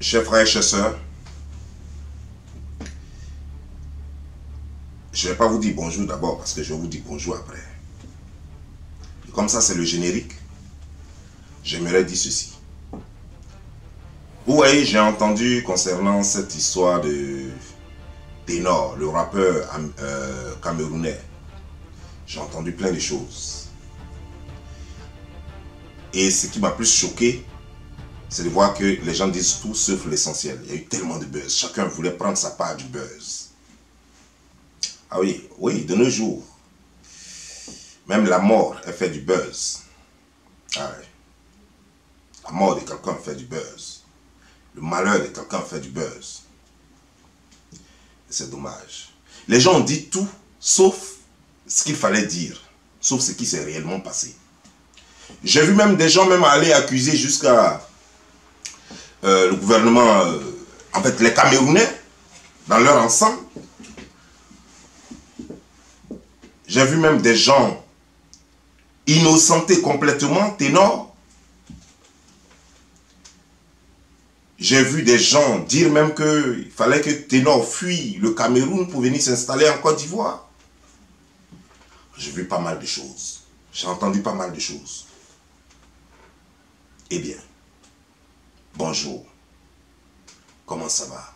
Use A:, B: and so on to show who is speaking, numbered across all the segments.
A: Chers frères et chers sœurs, je ne vais pas vous dire bonjour d'abord parce que je vais vous dire bonjour après. Et comme ça, c'est le générique. J'aimerais dire ceci. Vous voyez, j'ai entendu concernant cette histoire de Ténor, le rappeur camerounais. J'ai entendu plein de choses. Et ce qui m'a plus choqué, c'est de voir que les gens disent tout sauf l'essentiel. Il y a eu tellement de buzz. Chacun voulait prendre sa part du buzz. Ah oui, oui, de nos jours. Même la mort, elle fait du buzz. Ah oui. La mort de quelqu'un fait du buzz. Le malheur de quelqu'un fait du buzz. C'est dommage. Les gens ont dit tout sauf ce qu'il fallait dire. Sauf ce qui s'est réellement passé. J'ai vu même des gens même aller accuser jusqu'à le gouvernement, en fait les Camerounais, dans leur ensemble. J'ai vu même des gens innocentés complètement, Ténor. J'ai vu des gens dire même qu'il fallait que Ténor fuit le Cameroun pour venir s'installer en Côte d'Ivoire. J'ai vu pas mal de choses. J'ai entendu pas mal de choses. Eh bien, bonjour. Comment ça va?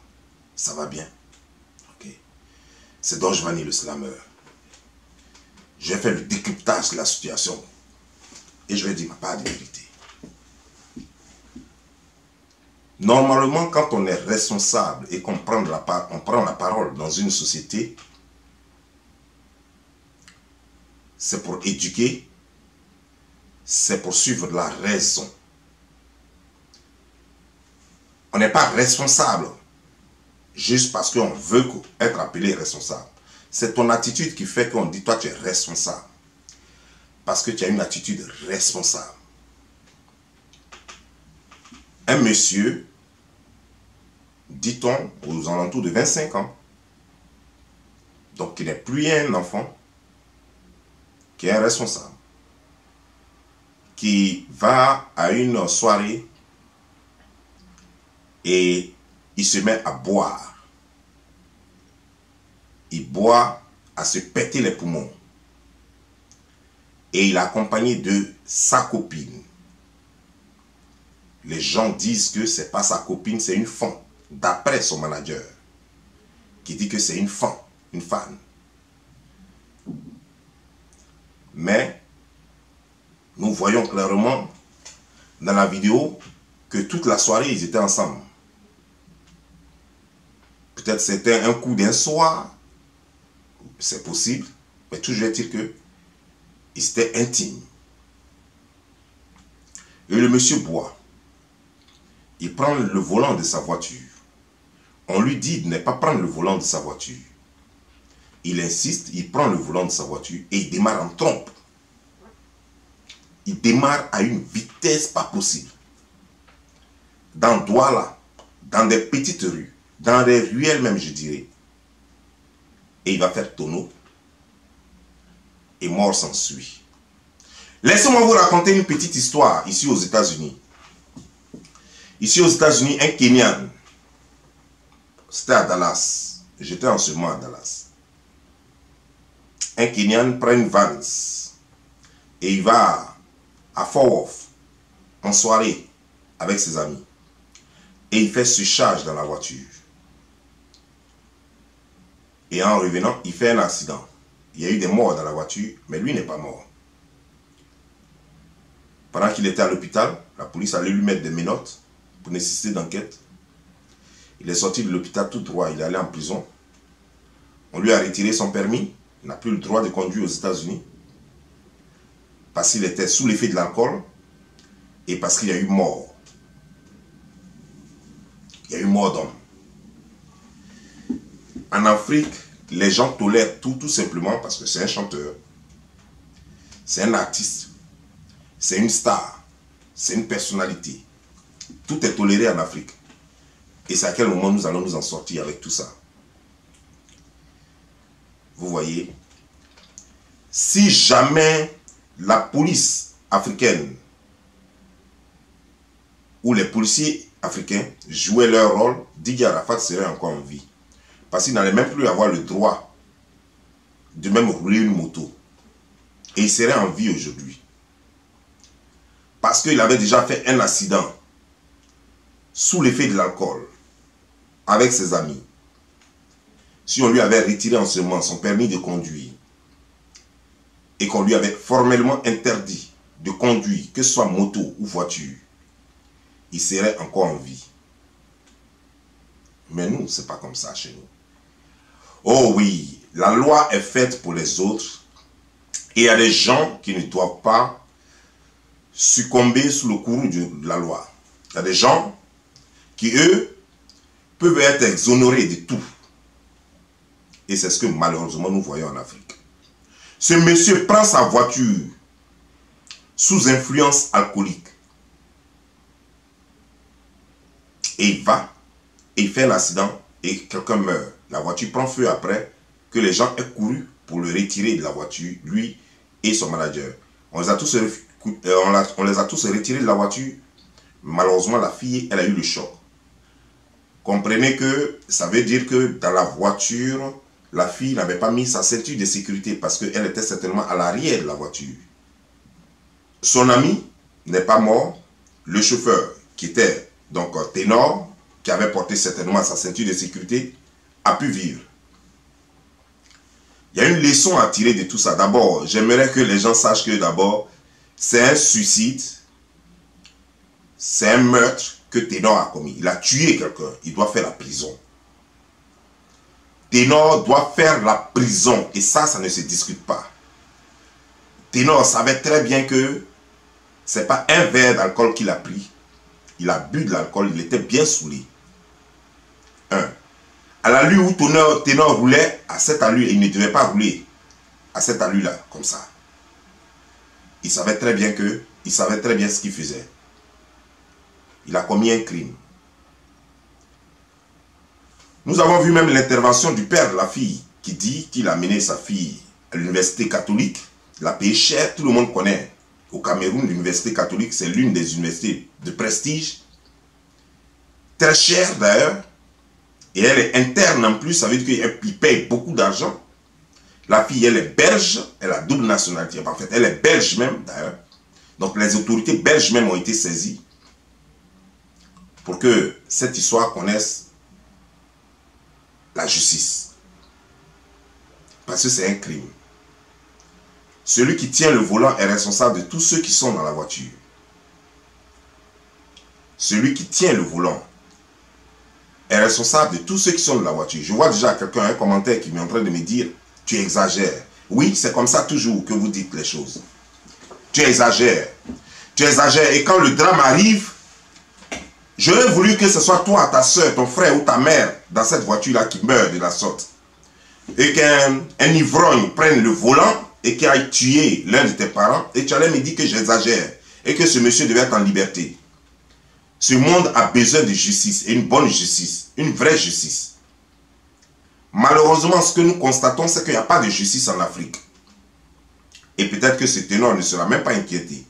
A: Ça va bien? Ok. C'est Don Giovanni le Slammer. J'ai fait le décryptage de la situation. Et je vais dire ma part de vérité. Normalement, quand on est responsable et qu'on prend la parole dans une société, c'est pour éduquer, c'est pour suivre la raison. On n'est pas responsable juste parce qu'on veut être appelé responsable. C'est ton attitude qui fait qu'on dit, toi tu es responsable. Parce que tu as une attitude responsable. Un monsieur, dit-on, aux alentours de 25 ans, donc qui n'est plus un enfant, qui est un responsable, qui va à une soirée et il se met à boire. Il boit à se péter les poumons. Et il est accompagné de sa copine. Les gens disent que ce n'est pas sa copine, c'est une femme. D'après son manager. Qui dit que c'est une femme, une fan. Mais, nous voyons clairement dans la vidéo que toute la soirée, ils étaient ensemble. Peut-être c'était un coup d'un soir. C'est possible. Mais toujours est-il que ils étaient intimes. Et le monsieur boit. Il prend le volant de sa voiture. On lui dit de ne pas prendre le volant de sa voiture. Il insiste, il prend le volant de sa voiture et il démarre en trompe. Il démarre à une vitesse pas possible. Dans Douala, dans des petites rues, dans des ruelles même je dirais. Et il va faire tonneau. Et mort s'ensuit. Laissez-moi vous raconter une petite histoire ici aux États-Unis. Ici aux États-Unis, un Kenyan. C'était à Dallas. J'étais en ce moment à Dallas. Un Kenyan prend une Vans et il va à Fort Worth en soirée avec ses amis. Et il fait surcharge dans la voiture. Et en revenant, il fait un accident. Il y a eu des morts dans la voiture, mais lui n'est pas mort. Pendant qu'il était à l'hôpital, la police allait lui mettre des menottes pour nécessiter d'enquête. Il est sorti de l'hôpital tout droit, il est allé en prison. On lui a retiré son permis, il n'a plus le droit de conduire aux États-Unis. Parce qu'il était sous l'effet de l'alcool et parce qu'il y a eu mort. Il y a eu mort d'homme. En Afrique, les gens tolèrent tout simplement parce que c'est un chanteur, c'est un artiste, c'est une star, c'est une personnalité. Tout est toléré en Afrique. Et c'est à quel moment nous allons nous en sortir avec tout ça? Vous voyez, si jamais la police africaine ou les policiers africains jouaient leur rôle, Didier Arafat serait encore en vie. Parce qu'il n'allait même plus avoir le droit de même rouler une moto. Et il serait en vie aujourd'hui. Parce qu'il avait déjà fait un accident sous l'effet de l'alcool avec ses amis. Si on lui avait retiré en ce moment son permis de conduire et qu'on lui avait formellement interdit de conduire, que ce soit moto ou voiture, il serait encore en vie. Mais nous, c'est pas comme ça chez nous. Oh oui, la loi est faite pour les autres et il y a des gens qui ne doivent pas succomber sous le courroux de la loi. Il y a des gens qui, eux, peuvent être exonérés de tout. Et c'est ce que malheureusement nous voyons en Afrique. Ce monsieur prend sa voiture sous influence alcoolique. Et il va, et il fait un accident, et quelqu'un meurt. La voiture prend feu après que les gens aient couru pour le retirer de la voiture, lui et son manager. On les a tous retirés de la voiture. Malheureusement, la fille, elle a eu le choc. Comprenez que ça veut dire que dans la voiture, la fille n'avait pas mis sa ceinture de sécurité parce qu'elle était certainement à l'arrière de la voiture. Son ami n'est pas mort. Le chauffeur, qui était donc ténor, qui avait porté certainement sa ceinture de sécurité, a pu vivre. Il y a une leçon à tirer de tout ça. D'abord, j'aimerais que les gens sachent que d'abord, c'est un suicide, c'est un meurtre que Ténor a commis. Il a tué quelqu'un, il doit faire la prison. Ténor doit faire la prison et ça ne se discute pas. Ténor savait très bien que ce n'est pas un verre d'alcool qu'il a pris. Il a bu de l'alcool, il était bien saoulé. À l'allure où Ténor roulait, à cette allure, il ne devait pas rouler à cette allure-là, comme ça. Il savait très bien ce qu'il faisait. Il a commis un crime. Nous avons vu même l'intervention du père de la fille qui dit qu'il a mené sa fille à l'université catholique. Il a payé cher, tout le monde connaît. Au Cameroun, l'université catholique, c'est l'une des universités de prestige. Très chère d'ailleurs. Et elle est interne en plus, ça veut dire qu'il paye beaucoup d'argent. La fille, elle est belge, elle a double nationalité. En fait, elle est belge même d'ailleurs. Donc les autorités belges même ont été saisies pour que cette histoire connaisse la justice. Parce que c'est un crime. Celui qui tient le volant est responsable de tous ceux qui sont dans la voiture. Celui qui tient le volant est responsable de tous ceux qui sont dans la voiture. Je vois déjà quelqu'un, un commentaire qui est en train de me dire « Tu exagères ». Oui, c'est comme ça toujours que vous dites les choses. Tu exagères. Tu exagères. Et quand le drame arrive, j'aurais voulu que ce soit toi, ta soeur, ton frère ou ta mère dans cette voiture-là qui meurt de la sorte. Et qu'un ivrogne prenne le volant et qu'il aille tuer l'un de tes parents. Et tu allais me dire que j'exagère. Et que ce monsieur devait être en liberté. Ce monde a besoin de justice, et une bonne justice, une vraie justice. Malheureusement, ce que nous constatons, c'est qu'il n'y a pas de justice en Afrique. Et peut-être que ce Ténor ne sera même pas inquiété.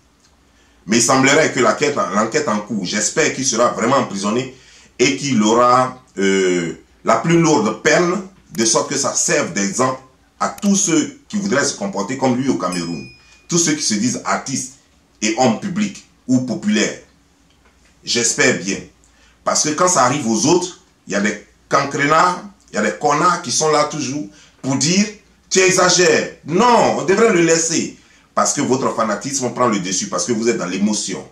A: Mais il semblerait que l'enquête en cours, j'espère qu'il sera vraiment emprisonné et qu'il aura la plus lourde peine, de sorte que ça serve d'exemple à tous ceux qui voudraient se comporter comme lui au Cameroun. Tous ceux qui se disent artistes et hommes publics ou populaires. J'espère bien. Parce que quand ça arrive aux autres, il y a des cancrenards, il y a des connards qui sont là toujours pour dire « Tu exagères ». Non, on devrait le laisser. Parce que votre fanatisme prend le dessus, parce que vous êtes dans l'émotion.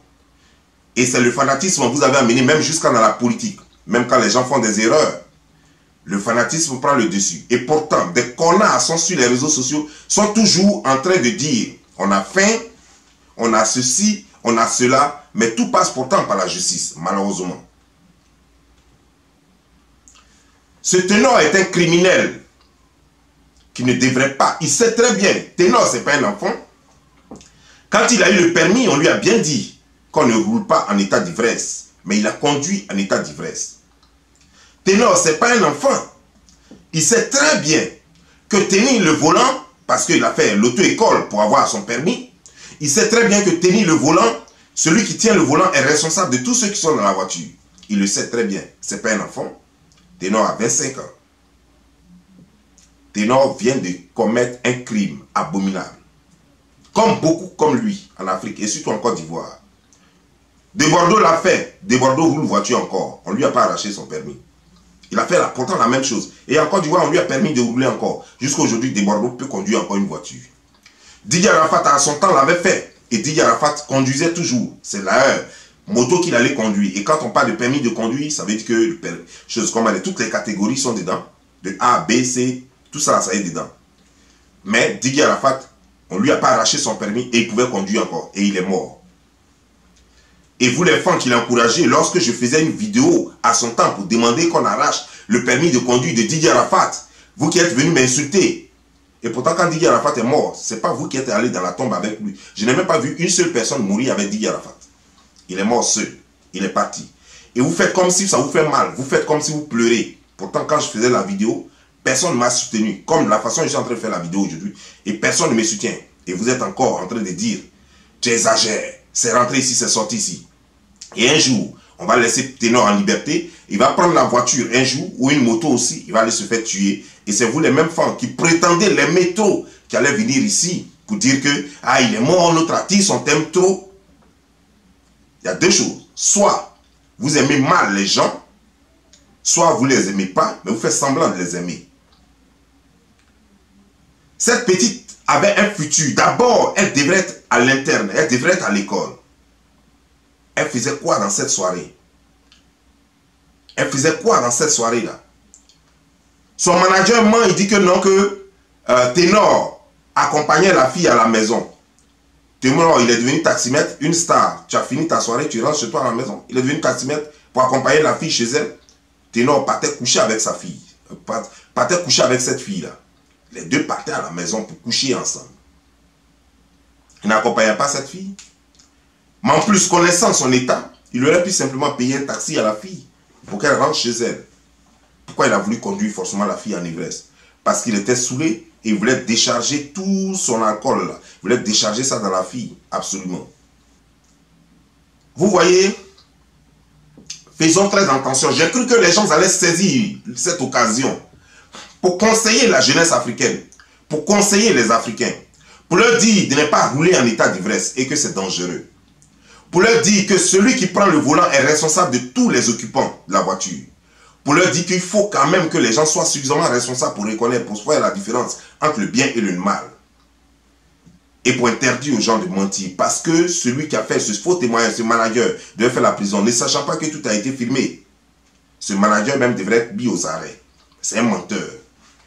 A: Et c'est le fanatisme que vous avez amené même jusqu'à dans la politique. Même quand les gens font des erreurs. Le fanatisme prend le dessus. Et pourtant, des connards sont sur les réseaux sociaux, sont toujours en train de dire « On a faim, on a ceci, on a cela ». Mais tout passe pourtant par la justice, malheureusement. Ce Ténor est un criminel qui ne devrait pas. Il sait très bien, Ténor, ce n'est pas un enfant. Quand il a eu le permis, on lui a bien dit qu'on ne roule pas en état d'ivresse. Mais il a conduit en état d'ivresse. Ténor, ce n'est pas un enfant. Il sait très bien que tenir le volant, parce qu'il a fait l'auto-école pour avoir son permis, il sait très bien que tenir le volant, celui qui tient le volant est responsable de tous ceux qui sont dans la voiture. il le sait très bien, c'est pas un enfant. Ténor a 25 ans. Ténor vient de commettre un crime abominable. Comme beaucoup comme lui en Afrique et surtout en Côte d'Ivoire. De Bordeaux l'a fait. De Bordeaux roule voiture encore. On ne lui a pas arraché son permis. Il a fait pourtant la même chose. Et en Côte d'Ivoire, on lui a permis de rouler encore. Jusqu'à aujourd'hui, De Bordeaux peut conduire encore une voiture. Didier Arafat, à son temps, l'avait fait. Et Didier Arafat conduisait toujours. C'est la moto qu'il allait conduire. Et quand on parle de permis de conduire, ça veut dire que choses comme toutes les catégories sont dedans. De A, B, C, tout ça, ça est dedans. Mais Didier Arafat, on ne lui a pas arraché son permis et il pouvait conduire encore. Et il est mort. Et vous les fans qui l'encouragez, lorsque je faisais une vidéo à son temps pour demander qu'on arrache le permis de conduire de Didier Arafat, vous qui êtes venus m'insulter. Et pourtant quand Didier Arafat est mort, ce n'est pas vous qui êtes allé dans la tombe avec lui. Je n'ai même pas vu une seule personne mourir avec Didier Arafat. Il est mort seul. Il est parti. Et vous faites comme si ça vous fait mal. Vous faites comme si vous pleurez. Pourtant quand je faisais la vidéo, personne ne m'a soutenu. Comme la façon dont je suis en train de faire la vidéo aujourd'hui. Et personne ne me soutient. Et vous êtes encore en train de dire, tu exagères. C'est rentré ici, c'est sorti ici. Et un jour, on va laisser Ténor en liberté. Il va prendre la voiture un jour, ou une moto aussi. Il va aller se faire tuer. Et c'est vous les mêmes fans qui prétendaient les métros qui allaient venir ici pour dire que, ah, il est mort, notre artiste, on t'aime trop. Il y a deux choses. Soit vous aimez mal les gens, soit vous ne les aimez pas, mais vous faites semblant de les aimer. Cette petite avait un futur. D'abord, elle devrait être à l'interne, elle devrait être à l'école. Elle faisait quoi dans cette soirée? Elle faisait quoi dans cette soirée-là? Son manager ment, il dit que non, que Ténor accompagnait la fille à la maison. Ténor, il est devenu taximètre, une star. Tu as fini ta soirée, tu rentres chez toi à la maison. Il est devenu taximètre pour accompagner la fille chez elle. Ténor partait coucher avec sa fille. Partait coucher avec cette fille-là. Les deux partaient à la maison pour coucher ensemble. Il n'accompagnait pas cette fille. Mais en plus, connaissant son état, il aurait pu simplement payer un taxi à la fille pour qu'elle rentre chez elle. Pourquoi il a voulu conduire forcément la fille en ivresse? Parce qu'il était saoulé et il voulait décharger tout son alcool là. Il voulait décharger ça dans la fille, absolument. Vous voyez, faisons très attention. J'ai cru que les gens allaient saisir cette occasion pour conseiller la jeunesse africaine, pour conseiller les Africains, pour leur dire de ne pas rouler en état d'ivresse et que c'est dangereux. Pour leur dire que celui qui prend le volant est responsable de tous les occupants de la voiture. Pour leur dire qu'il faut quand même que les gens soient suffisamment responsables pour reconnaître, pour faire la différence entre le bien et le mal. Et pour interdire aux gens de mentir. Parce que celui qui a fait ce faux témoignage, ce manager, devait faire la prison, ne sachant pas que tout a été filmé. Ce manager même devrait être mis aux arrêts. C'est un menteur.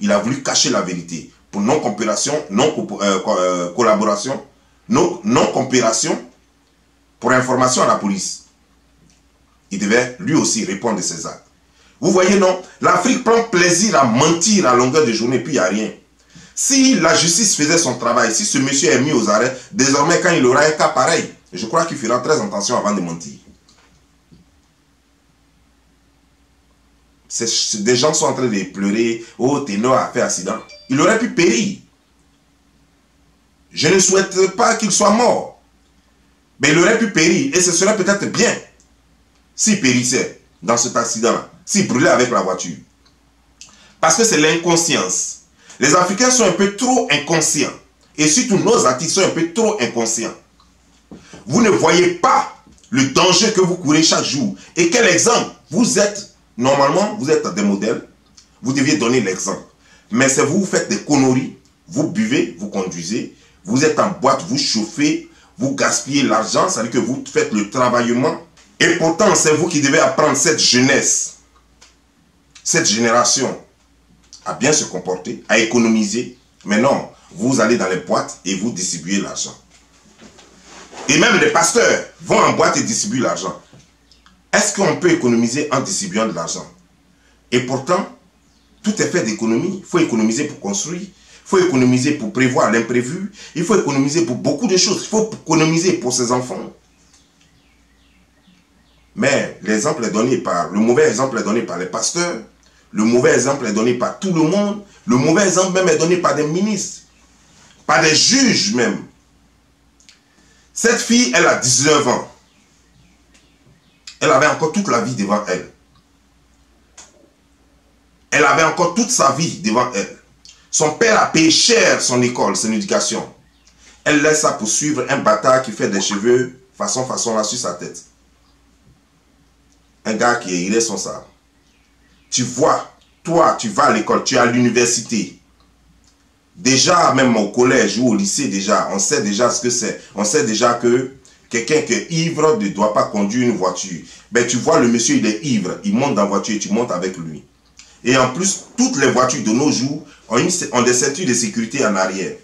A: Il a voulu cacher la vérité. Pour non-coopération, non-collaboration, non-coopération, pour information à la police. Il devait lui aussi répondre de ses actes. Vous voyez, non? L'Afrique prend plaisir à mentir à longueur de journée, puis il n'y a rien. Si la justice faisait son travail, si ce monsieur est mis aux arrêts, désormais quand il aura un cas pareil, je crois qu'il fera très attention avant de mentir. Des gens sont en train de pleurer, oh, Ténor a fait accident. Il aurait pu périr. Je ne souhaite pas qu'il soit mort. Mais il aurait pu périr, et ce serait peut-être bien s'il périssait dans cet accident-là, s'il brûlait avec la voiture. Parce que c'est l'inconscience. Les Africains sont un peu trop inconscients. Et surtout nos artistes sont un peu trop inconscients. Vous ne voyez pas le danger que vous courez chaque jour. Et quel exemple? Vous êtes, normalement, vous êtes des modèles. Vous deviez donner l'exemple. Mais c'est vous, vous faites des conneries. Vous buvez, vous conduisez. Vous êtes en boîte, vous chauffez. Vous gaspillez l'argent, c'est-à-dire que vous faites le travaillement. Et pourtant, c'est vous qui devez apprendre cette jeunesse, cette génération, à bien se comporter, à économiser. Mais non, vous allez dans les boîtes et vous distribuez l'argent. Et même les pasteurs vont en boîte et distribuent l'argent. Est-ce qu'on peut économiser en distribuant de l'argent? Et pourtant, tout est fait d'économie. Il faut économiser pour construire. Il faut économiser pour prévoir l'imprévu. Il faut économiser pour beaucoup de choses. Il faut économiser pour ses enfants. Mais l'exemple est donné par, le mauvais exemple est donné par les pasteurs. Le mauvais exemple est donné par tout le monde. Le mauvais exemple même est donné par des ministres. Par des juges même. Cette fille, elle a 19 ans. Elle avait encore toute la vie devant elle. Elle avait encore toute sa vie devant elle. Son père a payé cher son école, son éducation. Elle laisse ça pour suivre un bâtard qui fait des cheveux façon là sur sa tête. Un gars qui est irresponsable. Tu vois, toi, tu vas à l'école, tu es à l'université. Déjà, même au collège ou au lycée, déjà, on sait déjà ce que c'est. On sait déjà que quelqu'un qui est ivre ne doit pas conduire une voiture. Ben, tu vois, le monsieur, il est ivre. Il monte dans la voiture et tu montes avec lui. Et en plus, toutes les voitures de nos jours ont des ceintures de sécurité en arrière.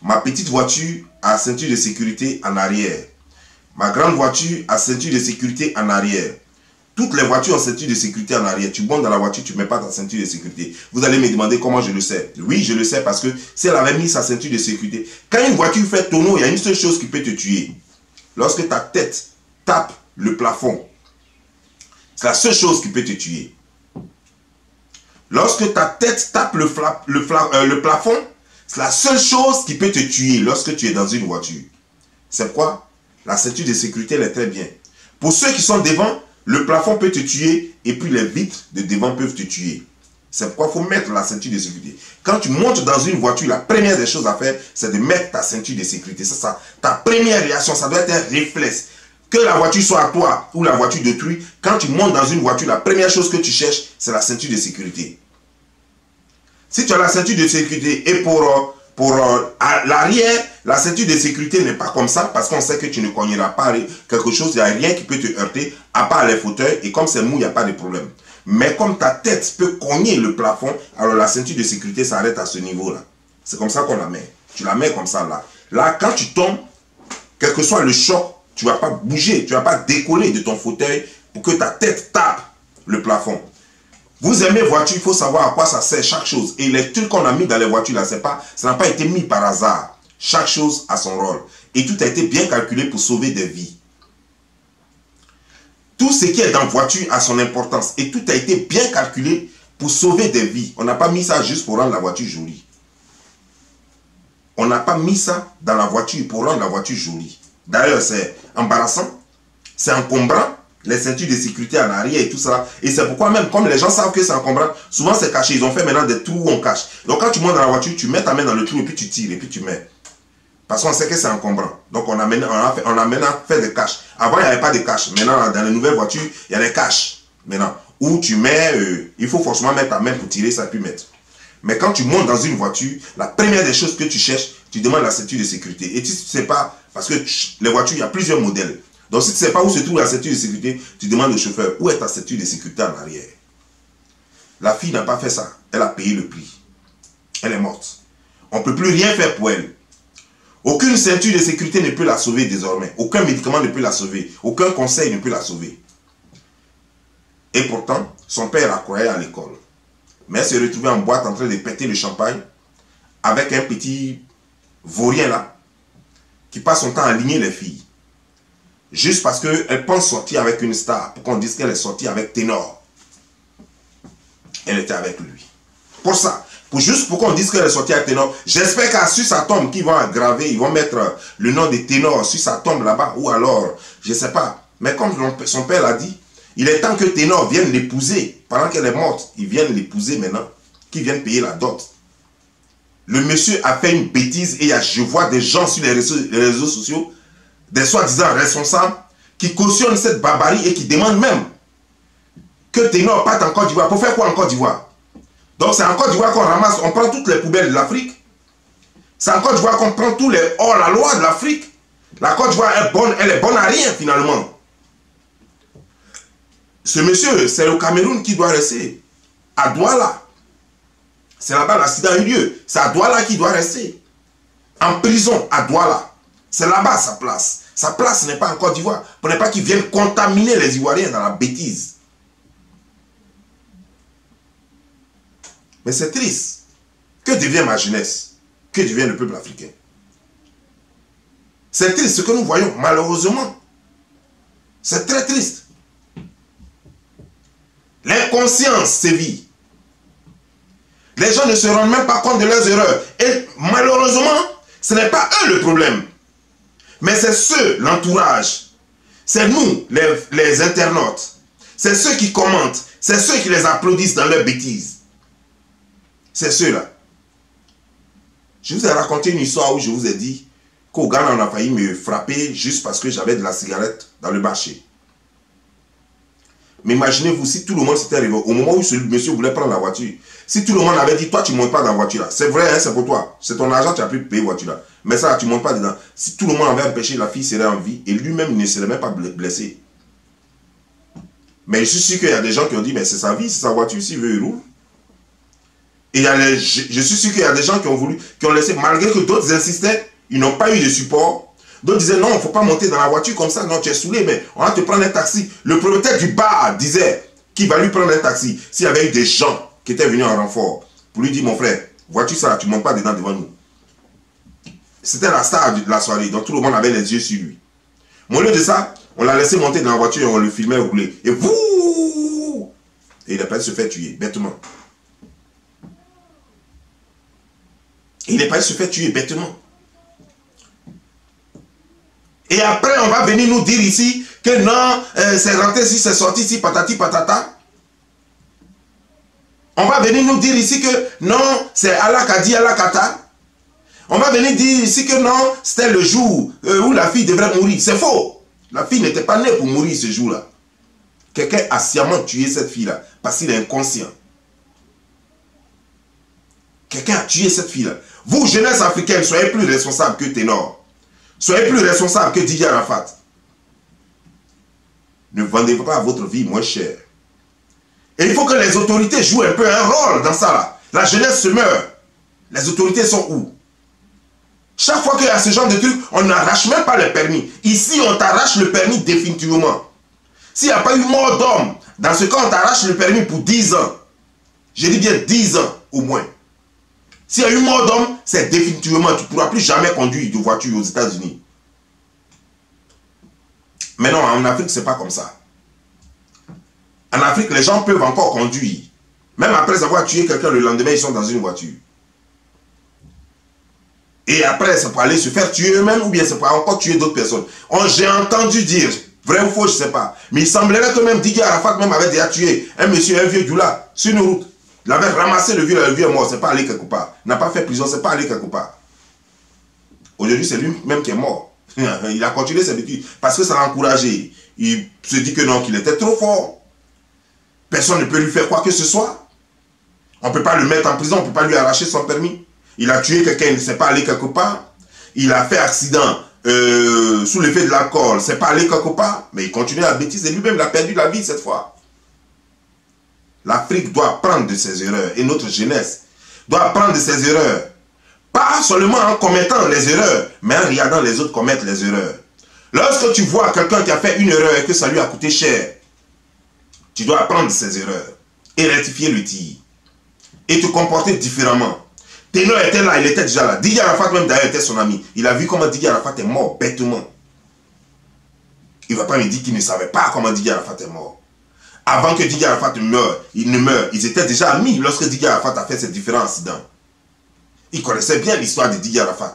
A: Ma petite voiture a ceinture de sécurité en arrière. Ma grande voiture a ceinture de sécurité en arrière. Toutes les voitures ont ceinture de sécurité en arrière. Tu montes dans la voiture, tu ne mets pas ta ceinture de sécurité. Vous allez me demander comment je le sais. Oui, je le sais parce que si elle avait mis sa ceinture de sécurité, quand une voiture fait tonneau, il y a une seule chose qui peut te tuer. Lorsque ta tête tape le plafond, c'est la seule chose qui peut te tuer. Lorsque ta tête tape le plafond, c'est la seule chose qui peut te tuer lorsque tu es dans une voiture. C'est pourquoi la ceinture de sécurité elle est très bien. Pour ceux qui sont devant, le plafond peut te tuer et puis les vitres de devant peuvent te tuer. C'est pourquoi il faut mettre la ceinture de sécurité. Quand tu montes dans une voiture, la première des choses à faire, c'est de mettre ta ceinture de sécurité. C'est ça. Ta première réaction, ça doit être un réflexe. Que la voiture soit à toi ou la voiture d'autrui, quand tu montes dans une voiture, la première chose que tu cherches, c'est la ceinture de sécurité. Si tu as la ceinture de sécurité et à l'arrière, la ceinture de sécurité n'est pas comme ça parce qu'on sait que tu ne cogneras pas quelque chose, il n'y a rien qui peut te heurter à part les fauteuils et comme c'est mou, il n'y a pas de problème. Mais comme ta tête peut cogner le plafond, alors la ceinture de sécurité s'arrête à ce niveau-là. C'est comme ça qu'on la met. Tu la mets comme ça là. Là, quand tu tombes, quel que soit le choc, tu ne vas pas bouger, tu ne vas pas décoller de ton fauteuil pour que ta tête tape le plafond. Vous aimez voiture, il faut savoir à quoi ça sert chaque chose. Et les trucs qu'on a mis dans les voitures là, ça n'a pas été mis par hasard. Chaque chose a son rôle. Et tout a été bien calculé pour sauver des vies. Tout ce qui est dans la voiture a son importance. Et tout a été bien calculé pour sauver des vies. On n'a pas mis ça juste pour rendre la voiture jolie. On n'a pas mis ça dans la voiture pour rendre la voiture jolie. D'ailleurs, c'est embarrassant. C'est encombrant. Les ceintures de sécurité en arrière et tout ça. Et c'est pourquoi même, comme les gens savent que c'est encombrant, souvent c'est caché. Ils ont fait maintenant des trous où on cache. Donc quand tu montes dans la voiture, tu mets ta main dans le trou et puis tu tires et puis tu mets. Parce qu'on sait que c'est encombrant. Donc on a maintenant fait des caches. Avant, il n'y avait pas de caches. Maintenant, dans les nouvelles voitures, il y a des caches. Maintenant, où tu mets, il faut forcément mettre ta main pour tirer ça puis mettre. Mais quand tu montes dans une voiture, la première des choses que tu cherches, tu demandes la ceinture de sécurité. Et tu ne sais pas, parce que les voitures, il y a plusieurs modèles. Donc si tu ne sais pas où se trouve la ceinture de sécurité, tu demandes au chauffeur, où est ta ceinture de sécurité en arrière? La fille n'a pas fait ça. Elle a payé le prix. Elle est morte. On ne peut plus rien faire pour elle. Aucune ceinture de sécurité ne peut la sauver désormais. Aucun médicament ne peut la sauver. Aucun conseil ne peut la sauver. Et pourtant, son père la croyait à l'école. Mais elle se retrouvait en boîte en train de péter le champagne avec un petit vaurien là qui passe son temps à aligner les filles. Juste parce qu'elle pense sortir avec une star, pour qu'on dise qu'elle est sortie avec Ténor. Elle était avec lui. Pour ça, juste pour qu'on dise qu'elle est sortie avec Ténor, j'espère qu'à sur sa tombe, qu'ils vont graver, ils vont mettre le nom de Ténor sur sa tombe là-bas, ou alors, je ne sais pas. Mais comme son père l'a dit, il est temps que Ténor vienne l'épouser. Pendant qu'elle est morte, il vient l'épouser maintenant, qu'il vienne payer la dot. Le monsieur a fait une bêtise et je vois des gens sur les réseaux sociaux, des soi-disant responsables, qui cautionnent cette barbarie et qui demandent même que Ténor parte en Côte d'Ivoire. Pour faire quoi en Côte d'Ivoire? Donc c'est en Côte d'Ivoire qu'on ramasse, on prend toutes les poubelles de l'Afrique. C'est en Côte d'Ivoire qu'on prend tous les hors-la-loi de l'Afrique. La Côte d'Ivoire est bonne, elle est bonne à rien finalement. Ce monsieur, c'est le Cameroun qui doit rester. À Douala. C'est là-bas l'accident a eu lieu. C'est à Douala qui doit rester. En prison, à Douala. C'est là-bas sa place. Sa place n'est pas en Côte d'Ivoire. Pour ne pas qu'ils viennent contaminer les Ivoiriens dans la bêtise. Mais c'est triste. Que devient ma jeunesse? Que devient le peuple africain? C'est triste ce que nous voyons, malheureusement. C'est très triste. L'inconscience sévit. Les gens ne se rendent même pas compte de leurs erreurs. Et malheureusement, ce n'est pas eux le problème. Mais c'est ceux, l'entourage. C'est nous, les internautes. C'est ceux qui commentent. C'est ceux qui les applaudissent dans leurs bêtises. C'est ceux-là. Je vous ai raconté une histoire où je vous ai dit qu'au Ghana, on a failli me frapper juste parce que j'avais de la cigarette dans le marché. Mais imaginez-vous, si tout le monde s'était arrivé, au moment où ce monsieur voulait prendre la voiture, si tout le monde avait dit, toi, tu ne montes pas dans la voiture là. C'est vrai, hein, c'est pour toi. C'est ton argent, tu as pu payer la voiture là. Mais ça, tu ne montes pas dedans. Si tout le monde avait empêché, la fille serait en vie et lui-même ne serait même pas blessé. Mais je suis sûr qu'il y a des gens qui ont dit, mais c'est sa vie, c'est sa voiture, s'il veut, il roule. Et je suis sûr qu'il y a des gens qui ont voulu, qui ont laissé, malgré que d'autres insistaient, ils n'ont pas eu de support. D'autres disaient, non, il ne faut pas monter dans la voiture comme ça, non, tu es saoulé, mais on va te prendre un taxi. Le propriétaire du bar disait qu'il va lui prendre un taxi s'il y avait eu des gens qui étaient venus en renfort pour lui dire, mon frère, voiture ça, tu ne montes pas dedans devant nous. C'était la star de la soirée, donc tout le monde avait les yeux sur lui. Mais au lieu de ça, on l'a laissé monter dans la voiture et on le filmait rouler. Et vous, et il a pas se faire tuer, bêtement. Et il est pas se faire tuer bêtement. Et après, on va venir nous dire ici que non, c'est rentré ici, c'est sorti ici, patati patata. On va venir nous dire ici que non, c'est Allah Kadi, Allah Kata. On va venir dire ici que non, c'était le jour où la fille devrait mourir. C'est faux. La fille n'était pas née pour mourir ce jour-là. Quelqu'un a sciemment tué cette fille-là parce qu'il est inconscient. Quelqu'un a tué cette fille-là. Vous, jeunesse africaine, soyez plus responsables que Ténor. Soyez plus responsables que Didier Arafat. Ne vendez pas votre vie moins cher. Et il faut que les autorités jouent un peu un rôle dans ça là. La jeunesse se meurt. Les autorités sont où? Chaque fois qu'il y a ce genre de truc, on n'arrache même pas le permis. Ici, on t'arrache le permis définitivement. S'il n'y a pas eu mort d'homme, dans ce cas, on t'arrache le permis pour 10 ans. Je dis bien 10 ans au moins. S'il y a eu mort d'homme, c'est définitivement, tu ne pourras plus jamais conduire de voiture aux États-Unis. Mais non, en Afrique, ce n'est pas comme ça. En Afrique, les gens peuvent encore conduire. Même après avoir tué quelqu'un le lendemain, ils sont dans une voiture. Et après, c'est pour aller se faire tuer eux-mêmes ou bien c'est pour encore tuer d'autres personnes. J'ai entendu dire, vrai ou faux, je ne sais pas. Mais il semblerait que même Didier Arafat même avait déjà tué un monsieur, un vieux Djoula, sur une route. Il avait ramassé le vieux est mort, c'est pas allé quelque part. Il n'a pas fait prison, c'est pas allé quelque part. Aujourd'hui, c'est lui-même qui est mort. Il a continué ses études parce que ça l'a encouragé. Il se dit que non, qu'il était trop fort. Personne ne peut lui faire quoi que ce soit. On ne peut pas le mettre en prison, on ne peut pas lui arracher son permis. Il a tué quelqu'un, il ne s'est pas allé quelque part. Il a fait accident sous l'effet de l'alcool, c'est pas allé quelque part. Mais il continue à bêtiser. Lui-même, il a perdu la vie cette fois. L'Afrique doit apprendre de ses erreurs et notre jeunesse doit apprendre de ses erreurs. Pas seulement en commettant les erreurs, mais en regardant les autres commettre les erreurs. Lorsque tu vois quelqu'un qui a fait une erreur et que ça lui a coûté cher, tu dois apprendre de ses erreurs et rectifier le tir. Et te comporter différemment. Ténor était là, il était déjà là. Didier Arafat même d'ailleurs était son ami. Il a vu comment Didier Arafat est mort bêtement. Il ne va pas me dire qu'il ne savait pas comment Didier Arafat est mort. Avant que Didier Arafat ne meure, ils étaient déjà amis lorsque Didier Arafat a fait ces différents incidents. Il connaissait bien l'histoire de Didier Arafat.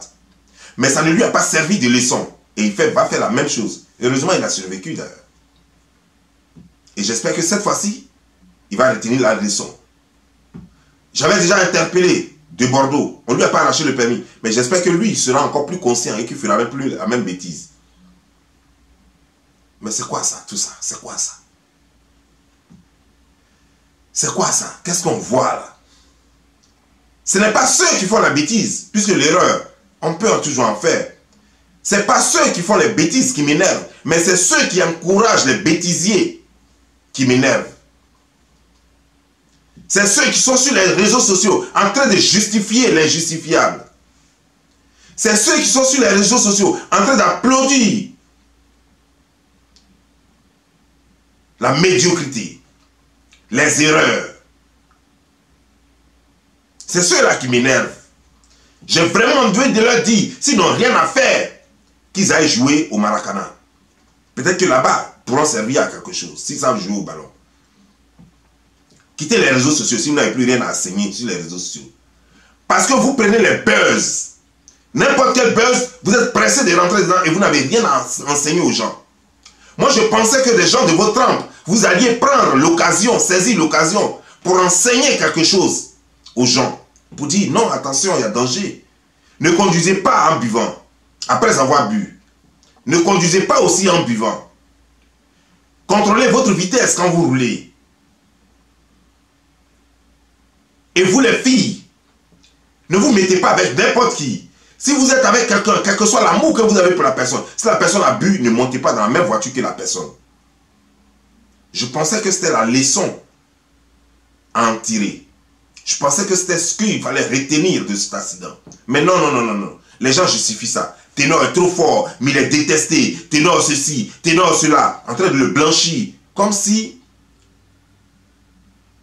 A: Mais ça ne lui a pas servi de leçon. Et il va faire la même chose. Heureusement, il a survécu d'ailleurs. Et j'espère que cette fois-ci, il va retenir la leçon. J'avais déjà interpellé de Bordeaux. On ne lui a pas arraché le permis. Mais j'espère que lui, il sera encore plus conscient et qu'il ne fera même plus la même bêtise. Mais c'est quoi ça, tout ça? C'est quoi ça? C'est quoi ça? Qu'est-ce qu'on voit là? Ce n'est pas ceux qui font la bêtise, puisque l'erreur, on peut toujours en faire. Ce n'est pas ceux qui font les bêtises qui m'énervent, mais c'est ceux qui encouragent les bêtisiers qui m'énervent. C'est ceux qui sont sur les réseaux sociaux en train de justifier l'injustifiable. C'est ceux qui sont sur les réseaux sociaux en train d'applaudir la médiocrité, les erreurs. C'est ceux-là qui m'énervent. J'ai vraiment besoin de leur dire, s'ils n'ont rien à faire, qu'ils aillent jouer au Maracana. Peut-être que là-bas, pourront servir à quelque chose, s'ils savent jouer au ballon. Quittez les réseaux sociaux si vous n'avez plus rien à enseigner sur les réseaux sociaux. Parce que vous prenez les buzz. N'importe quel buzz, vous êtes pressé de rentrer dedans et vous n'avez rien à enseigner aux gens. Moi, je pensais que des gens de votre trempe, vous alliez prendre l'occasion, saisir l'occasion pour enseigner quelque chose aux gens. Pour dire, non, attention, il y a danger. Ne conduisez pas en buvant, après avoir bu. Ne conduisez pas aussi en buvant. Contrôlez votre vitesse quand vous roulez. Et vous les filles, ne vous mettez pas avec n'importe qui. Si vous êtes avec quelqu'un, quel que soit l'amour que vous avez pour la personne, si la personne a bu, ne montez pas dans la même voiture que la personne. Je pensais que c'était la leçon à en tirer. Je pensais que c'était ce qu'il fallait retenir de cet accident. Mais non, non, non, non, non. Les gens justifient ça. Ténor est trop fort, mais il est détesté. Ténor ceci, ténor cela. En train de le blanchir. Comme si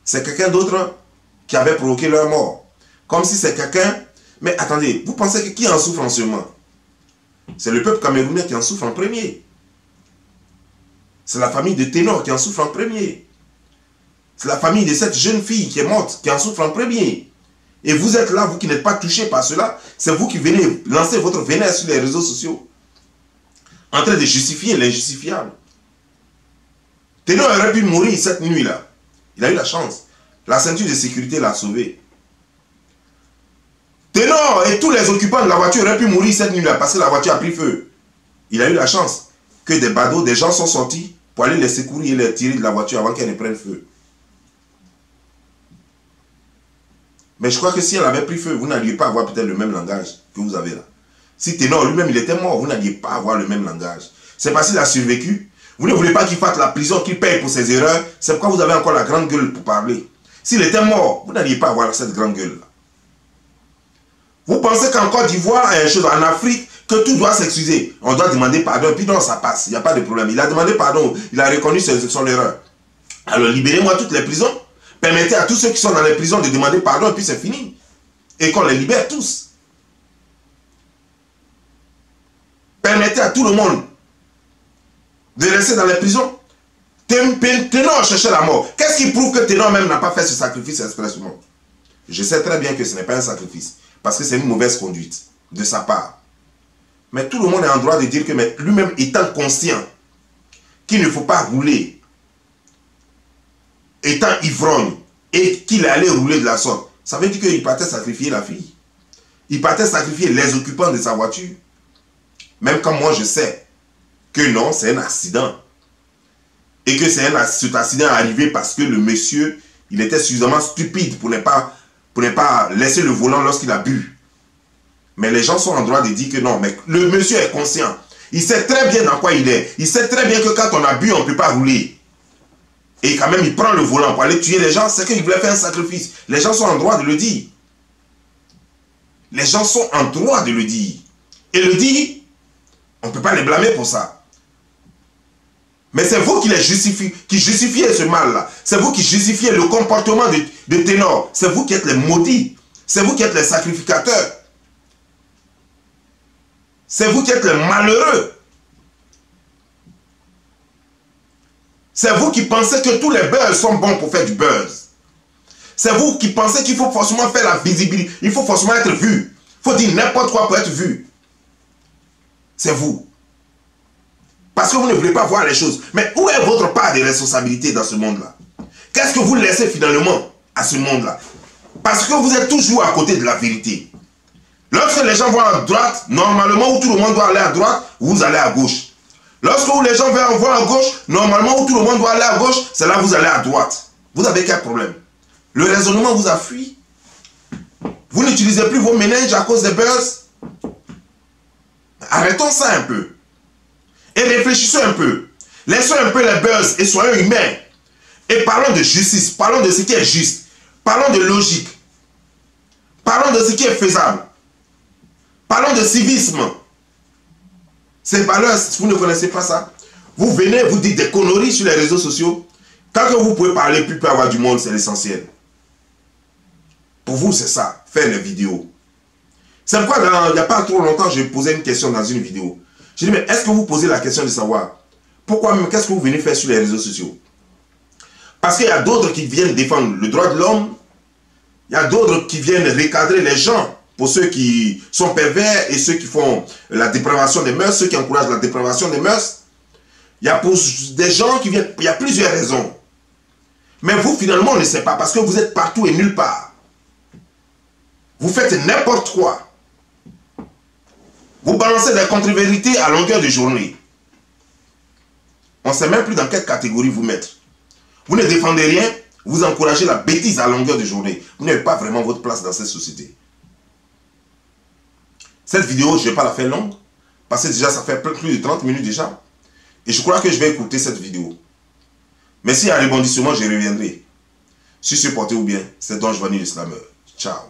A: c'est quelqu'un d'autre qui avait provoqué leur mort. Comme si c'est quelqu'un... Mais attendez, vous pensez que qui en souffre en ce moment? C'est le peuple camerounais qui en souffre en premier. C'est la famille de Ténor qui en souffre en premier. C'est la famille de cette jeune fille qui est morte, qui en souffre en premier. Et vous êtes là, vous qui n'êtes pas touchés par cela, c'est vous qui venez lancer votre vénère sur les réseaux sociaux. En train de justifier l'injustifiable. Ténor aurait pu mourir cette nuit-là. Il a eu la chance. La ceinture de sécurité l'a sauvé. Ténor et tous les occupants de la voiture auraient pu mourir cette nuit-là parce que la voiture a pris feu. Il a eu la chance que des badauds, des gens sont sortis pour aller les secourir et les tirer de la voiture avant qu'elle ne prenne feu. Mais je crois que si elle avait pris feu, vous n'alliez pas avoir peut-être le même langage que vous avez là. Si Ténor lui-même il était mort, vous n'alliez pas avoir le même langage. C'est parce qu'il a survécu. Vous ne voulez pas qu'il fasse la prison, qu'il paye pour ses erreurs. C'est pourquoi vous avez encore la grande gueule pour parler. S'il était mort, vous n'alliez pas avoir cette grande gueule là. Vous pensez qu'en Côte d'Ivoire, en Afrique, que tout doit s'excuser. On doit demander pardon, puis non, ça passe. Il n'y a pas de problème. Il a demandé pardon, il a reconnu son erreur. Alors libérez-moi toutes les prisons. Permettez à tous ceux qui sont dans les prisons de demander pardon et puis c'est fini. Et qu'on les libère tous. Permettez à tout le monde de rester dans les prisons. Ténor cherchait la mort. Qu'est-ce qui prouve que Ténor même n'a pas fait ce sacrifice expressement? Je sais très bien que ce n'est pas un sacrifice. Parce que c'est une mauvaise conduite de sa part. Mais tout le monde est en droit de dire que lui-même étant conscient qu'il ne faut pas rouler, étant ivrogne, et qu'il allait rouler de la sorte, ça veut dire qu'il partait sacrifier la fille. Il partait sacrifier les occupants de sa voiture. Même quand moi je sais que non, c'est un accident. Et que cet accident est arrivé parce que le monsieur, il était suffisamment stupide pour ne pas laisser le volant lorsqu'il a bu. Mais les gens sont en droit de dire que non, mais le monsieur est conscient. Il sait très bien dans quoi il est. Il sait très bien que quand on a bu, on ne peut pas rouler. Et quand même, il prend le volant pour aller tuer les gens. C'est qu'il voulait faire un sacrifice. Les gens sont en droit de le dire. Les gens sont en droit de le dire. Et le dire, on ne peut pas les blâmer pour ça. Mais c'est vous qui justifiez ce mal-là. C'est vous qui justifiez le comportement de Ténor. C'est vous qui êtes les maudits. C'est vous qui êtes les sacrificateurs. C'est vous qui êtes les malheureux. C'est vous qui pensez que tous les buzz sont bons pour faire du buzz. C'est vous qui pensez qu'il faut forcément faire la visibilité. Il faut forcément être vu. Il faut dire n'importe quoi pour être vu. C'est vous. Parce que vous ne voulez pas voir les choses. Mais où est votre part de responsabilité dans ce monde-là? Qu'est-ce que vous laissez finalement à ce monde-là? Parce que vous êtes toujours à côté de la vérité. Lorsque les gens vont à droite, normalement où tout le monde doit aller à droite, vous allez à gauche. Lorsque les gens vont à gauche, normalement où tout le monde doit aller à gauche, c'est là où vous allez à droite. Vous avez quel problème? Le raisonnement vous a fui. Vous n'utilisez plus vos méninges à cause des buzz. Arrêtons ça un peu. Et réfléchissons un peu. Laissons un peu les buzz et soyons humains. Et parlons de justice. Parlons de ce qui est juste. Parlons de logique. Parlons de ce qui est faisable. Parlons de civisme. Ces valeurs, vous ne connaissez pas ça. Vous venez, vous dites des conneries sur les réseaux sociaux. Tant que vous pouvez parler, plus peut avoir du monde, c'est l'essentiel. Pour vous, c'est ça. Faire les vidéos. C'est pourquoi, il n'y a pas trop longtemps, j'ai posé une question dans une vidéo. J'ai dit, mais est-ce que vous posez la question de savoir pourquoi même, qu'est-ce que vous venez faire sur les réseaux sociaux? Parce qu'il y a d'autres qui viennent défendre le droit de l'homme. Il y a d'autres qui viennent recadrer les gens pour ceux qui sont pervers et ceux qui font la dépravation des mœurs, ceux qui encouragent la dépravation des mœurs. Il y a pour des gens qui viennent, il y a plusieurs raisons. Mais vous, finalement, on ne sait pas parce que vous êtes partout et nulle part. Vous faites n'importe quoi. Vous balancez des contre-vérités à longueur de journée. On ne sait même plus dans quelle catégorie vous mettre. Vous ne défendez rien, vous encouragez la bêtise à longueur de journée. Vous n'avez pas vraiment votre place dans cette société. Cette vidéo, je ne vais pas la faire longue, parce que déjà, ça fait plus de 30 minutes déjà. Et je crois que je vais écouter cette vidéo. Mais s'il y a un rebondissement, je reviendrai. Si supporté ou bien, c'est Don Giovanni le Slameur. Ciao.